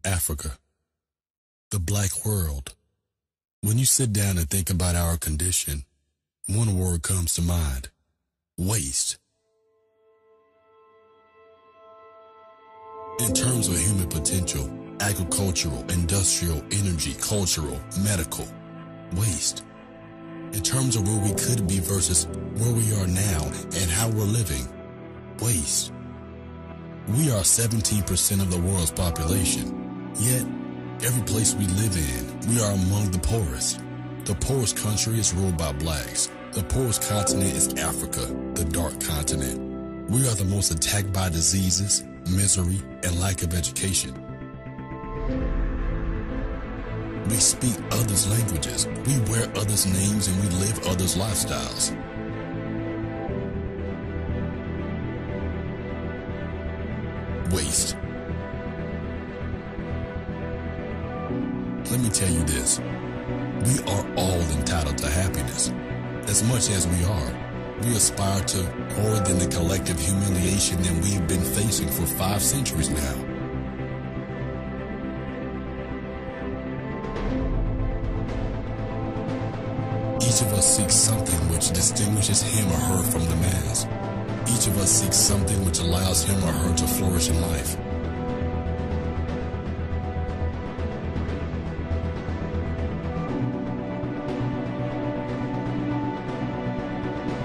Africa, the black world. When you sit down and think about our condition, one word comes to mind: waste. In terms of human potential, agricultural, industrial, energy, cultural, medical, waste. In terms of where we could be versus where we are now and how we're living, waste. We are 17% of the world's population, yet every place we live in, we are among the poorest. The poorest country is ruled by blacks. The poorest continent is Africa, the dark continent. We are the most attacked by diseases, misery, and lack of education. We speak others' languages, we wear others' names, and we live others' lifestyles. Waste. Let me tell you this. We are all entitled to happiness. As much as we are, we aspire to more than the collective humiliation that we've been facing for 5 centuries now. Each of us seeks something which distinguishes him or her from the mass. Each of us seeks something which allows him or her to flourish in life.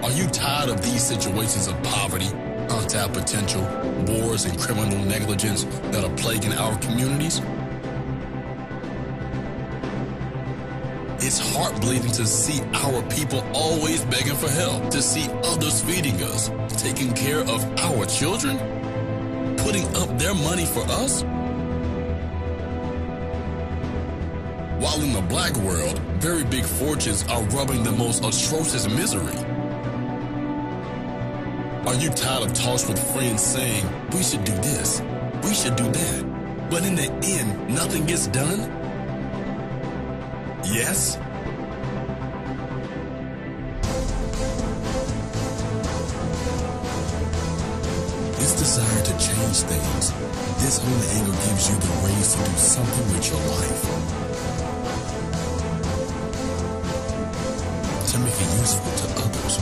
Are you tired of these situations of poverty, untapped potential, wars, and criminal negligence that are plaguing our communities? It's heart-bleeding to see our people always begging for help, to see others feeding us, taking care of our children, putting up their money for us. While in the black world, very big fortunes are rubbing the most atrocious misery. Are you tired of talks with friends saying, we should do this, we should do that, but in the end, nothing gets done? Yes? This desire to change things, this holy anger gives you the raise to do something with your life. To make it useful to others.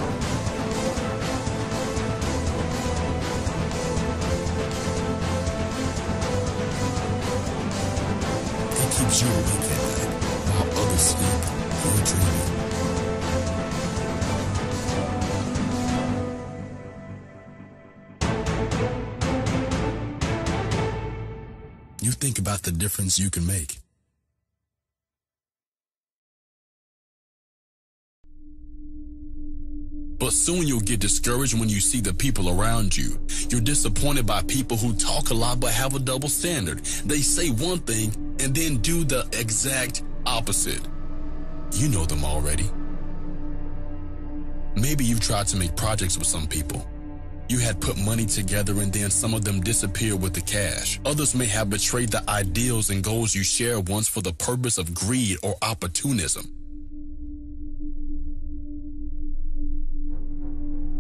It keeps you awake at night while others sleep, you're dreaming. You think about the difference you can make. But soon you'll get discouraged when you see the people around you. You're disappointed by people who talk a lot but have a double standard. They say one thing and then do the exact opposite. You know them already. Maybe you've tried to make projects with some people. You had put money together and then some of them disappeared with the cash. Others may have betrayed the ideals and goals you shared once for the purpose of greed or opportunism.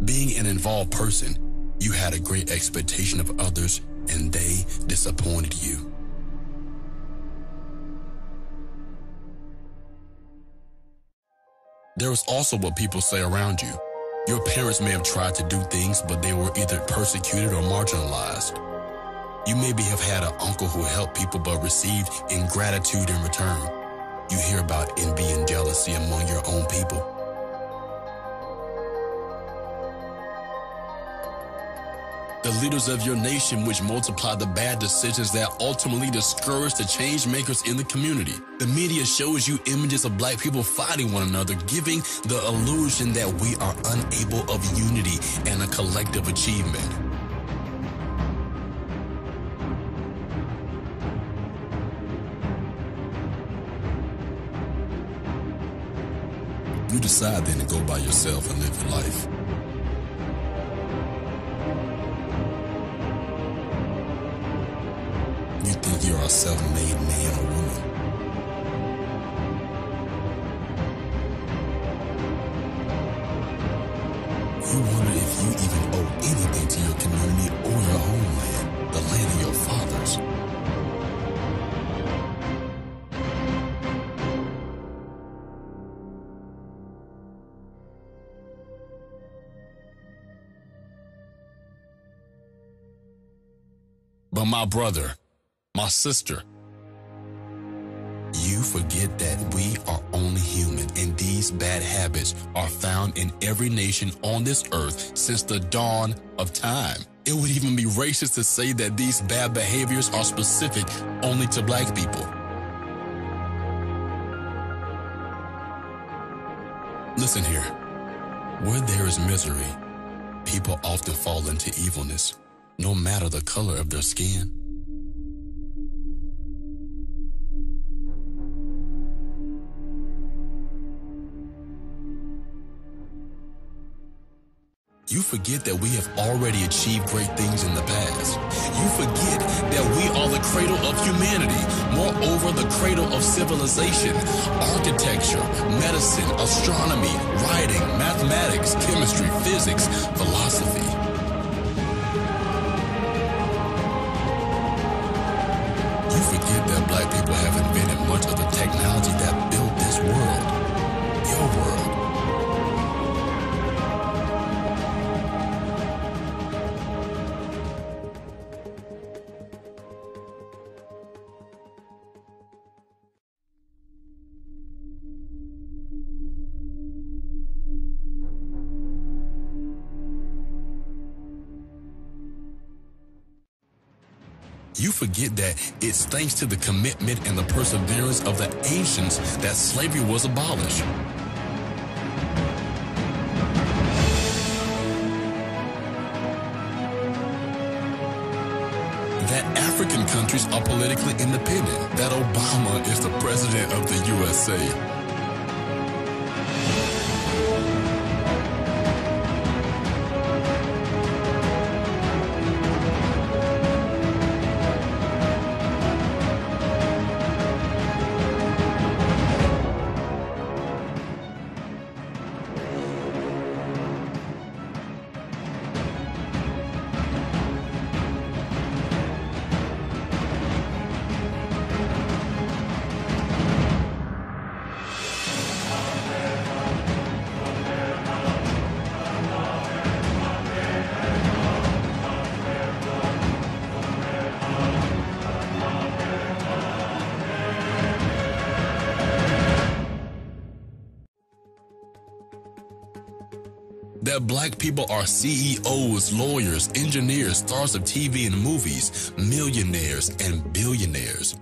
Being an involved person, you had a great expectation of others and they disappointed you. There is also what people say around you. Your parents may have tried to do things, but they were either persecuted or marginalized. You maybe have had an uncle who helped people but received ingratitude in return. You hear about envy and jealousy among your own people. The leaders of your nation which multiply the bad decisions that ultimately discourage the change makers in the community. The media shows you images of black people fighting one another, giving the illusion that we are unable of unity and a collective achievement. You decide then to go by yourself and live your life. You think you're a self-made man or woman. You wonder if you even owe anything to your community or your homeland, the land of your fathers. but my brother, my sister. You forget that we are only human, and these bad habits are found in every nation on this earth since the dawn of time. It would even be racist to say that these bad behaviors are specific only to black people. Listen here. Where there is misery, people often fall into evilness, no matter the color of their skin. You forget that we have already achieved great things in the past. You forget that we are the cradle of humanity, moreover the cradle of civilization, architecture, medicine, astronomy, writing, mathematics, chemistry, physics, philosophy. You forget that black people have invented much of the technology that built this world, your world. You forget that it's thanks to the commitment and the perseverance of the ancients that slavery was abolished. That African countries are politically independent. That Obama is the president of the USA. That black people are CEOs, lawyers, engineers, stars of TV and movies, millionaires and billionaires.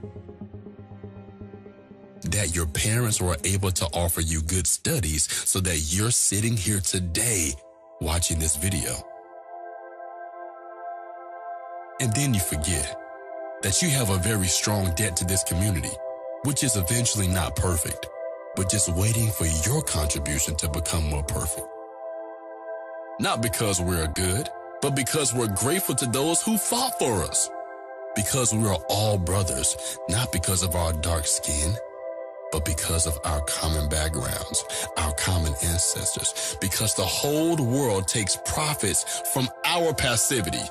That your parents were able to offer you good studies so that you're sitting here today watching this video. And then you forget that you have a very strong debt to this community, which is eventually not perfect, but just waiting for your contribution to become more perfect. Not because we're good, but because we're grateful to those who fought for us. Because we are all brothers, not because of our dark skin, but because of our common backgrounds, our common ancestors. Because the whole world takes profits from our passivity.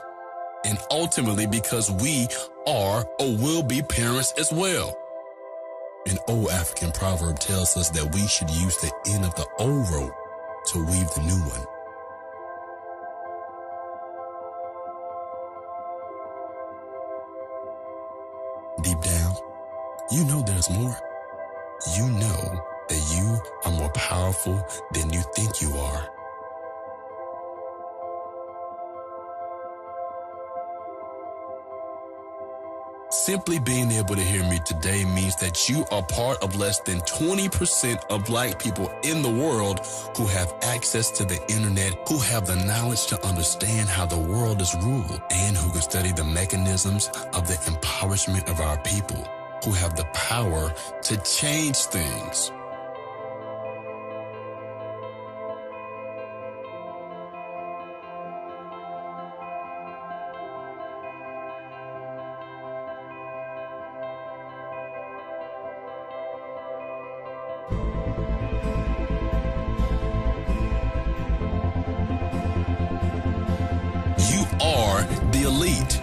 And ultimately because we are or will be parents as well. An old African proverb tells us that we should use the end of the old rope to weave the new one. Deep down, you know there's more. You know that you are more powerful than you think you are. Simply being able to hear me today means that you are part of less than 20% of black people in the world who have access to the internet, who have the knowledge to understand how the world is ruled, and who can study the mechanisms of the empowerment of our people, who have the power to change things. You are the elite.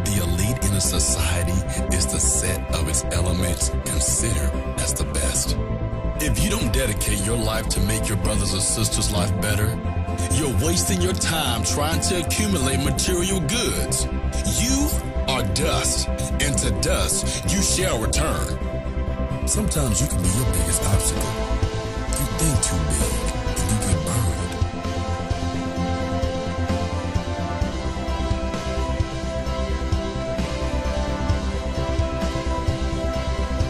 The elite in a society is the set of its elements considered as the best. If you don't dedicate your life to make your brothers or sisters' life better, You're wasting your time trying to accumulate material goods. You are dust, and to dust you shall return. Sometimes you can be your biggest obstacle. You think too big, and you get burned.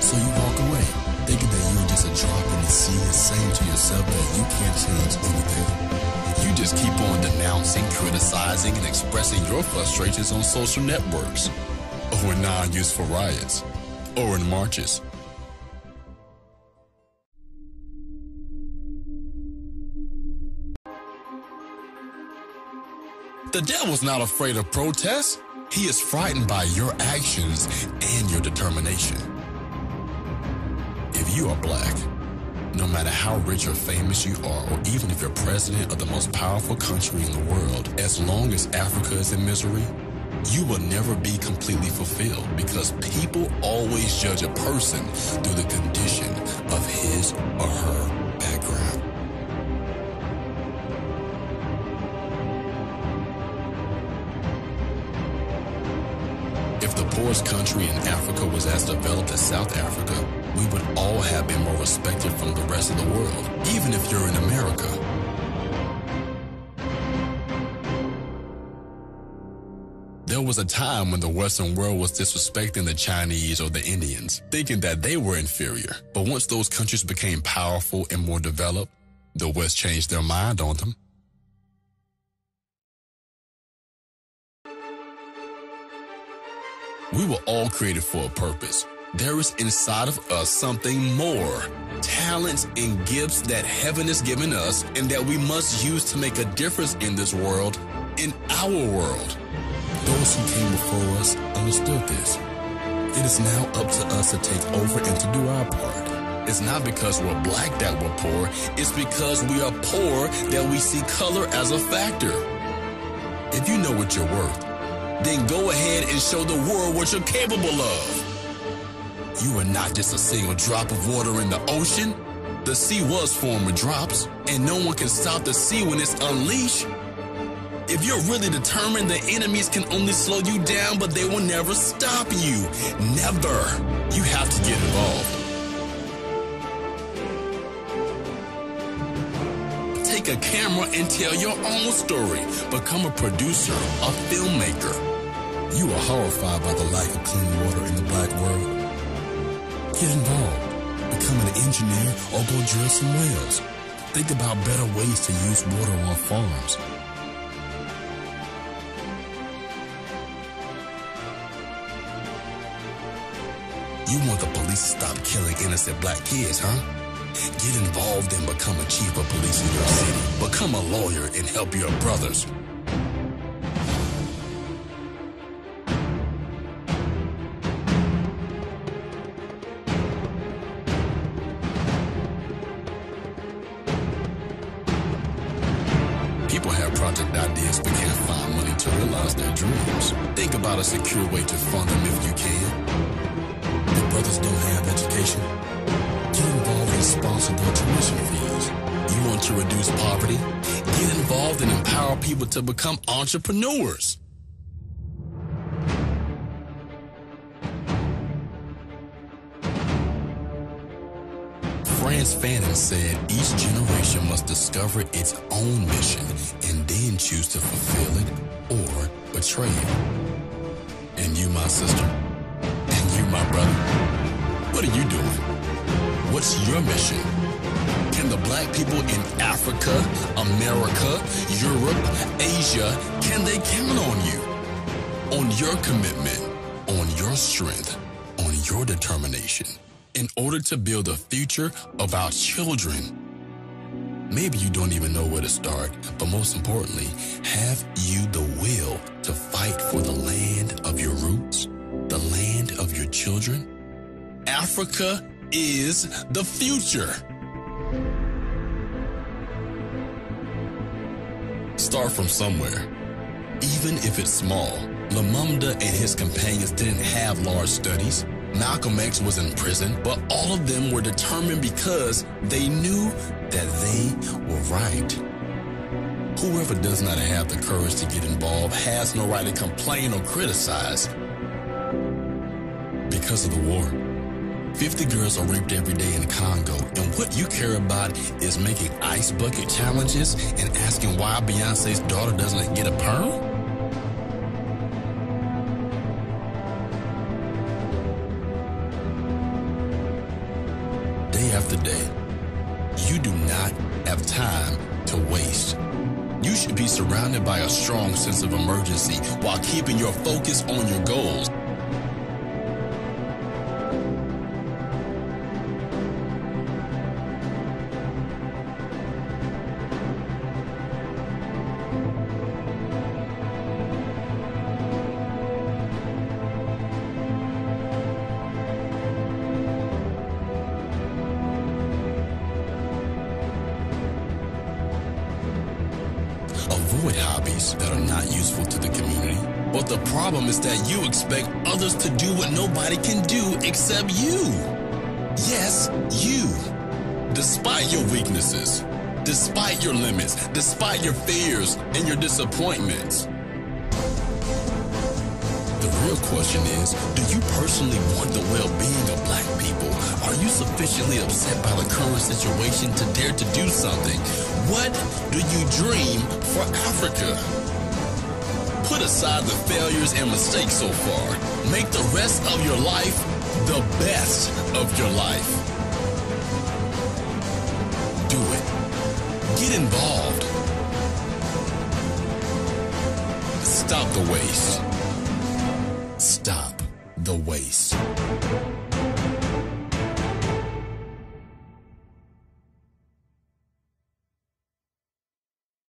So you walk away, thinking that you're just a drop in the sea and saying to yourself that you can't change anything. You just keep on denouncing, criticizing, and expressing your frustrations on social networks, or in non-useful riots, or in marches. The devil's not afraid of protest. He is frightened by your actions and your determination. If you are black, no matter how rich or famous you are, or even if you're president of the most powerful country in the world, as long as Africa is in misery, you will never be completely fulfilled, because people always judge a person through the condition of his or her background. If the poorest country in Africa was as developed as South Africa, we would all have been more respected from the rest of the world, even if you're in America. There was a time when the Western world was disrespecting the Chinese or the Indians, thinking that they were inferior. But once those countries became powerful and more developed, the West changed their mind on them. We were all created for a purpose. There is inside of us something more, talents and gifts that heaven has given us and that we must use to make a difference in this world, in our world. Those who came before us understood this. It is now up to us to take over and to do our part. It's not because we're black that we're poor, it's because we are poor that we see color as a factor. If you know what you're worth, then go ahead and show the world what you're capable of. You are not just a single drop of water in the ocean. The sea was formed with drops, and no one can stop the sea when it's unleashed. If you're really determined, the enemies can only slow you down, but they will never stop you. Never. You have to get involved. Take a camera and tell your own story. Become a producer, a filmmaker. You are horrified by the lack of clean water in the black world. Get involved. Become an engineer or go drill some wells. Think about better ways to use water on farms. You want the police to stop killing innocent black kids, huh? Get involved and become a chief of police in your city. Become a lawyer and help your brothers. People have project ideas but can't find money to realize their dreams. Think about a secure way to fund them if you can. Your brothers don't have education. Get involved and sponsor their tuition fees. You want to reduce poverty? Get involved and empower people to become entrepreneurs. Franz Fanon said each generation must discover its own mission and then choose to fulfill it or betray it. And you, my sister, and you, my brother, what are you doing? What's your mission? Can the black people in Africa, America, Europe, Asia, can they count on you? On your commitment, on your strength, on your determination, in order to build a future of our children. Maybe you don't even know where to start, but most importantly, have you the will to fight for the land of your roots, the land of your children? Africa is the future. Start from somewhere, even if it's small. Lumumba and his companions didn't have large studies. Malcolm X was in prison, but all of them were determined because they knew that they were right. Whoever does not have the courage to get involved has no right to complain or criticize. Because of the war, 50 girls are raped every day in Congo, and what you care about is making ice bucket challenges and asking why Beyonce's daughter doesn't get a perm? Day after day, you do not have time to waste. You should be surrounded by a strong sense of emergency while keeping your focus on your goals. Avoid hobbies that are not useful to the community. But the problem is that you expect others to do what nobody can do except you. Yes, you. Despite your weaknesses, despite your limits, despite your fears and your disappointments. The real question is, do you personally want the well-being of Black people? Are you sufficiently upset by the current situation to dare to do something? What do you dream for Africa? Put aside the failures and mistakes so far. Make the rest of your life the best of your life. Do it. Get involved. Stop the waste. Stop the waste.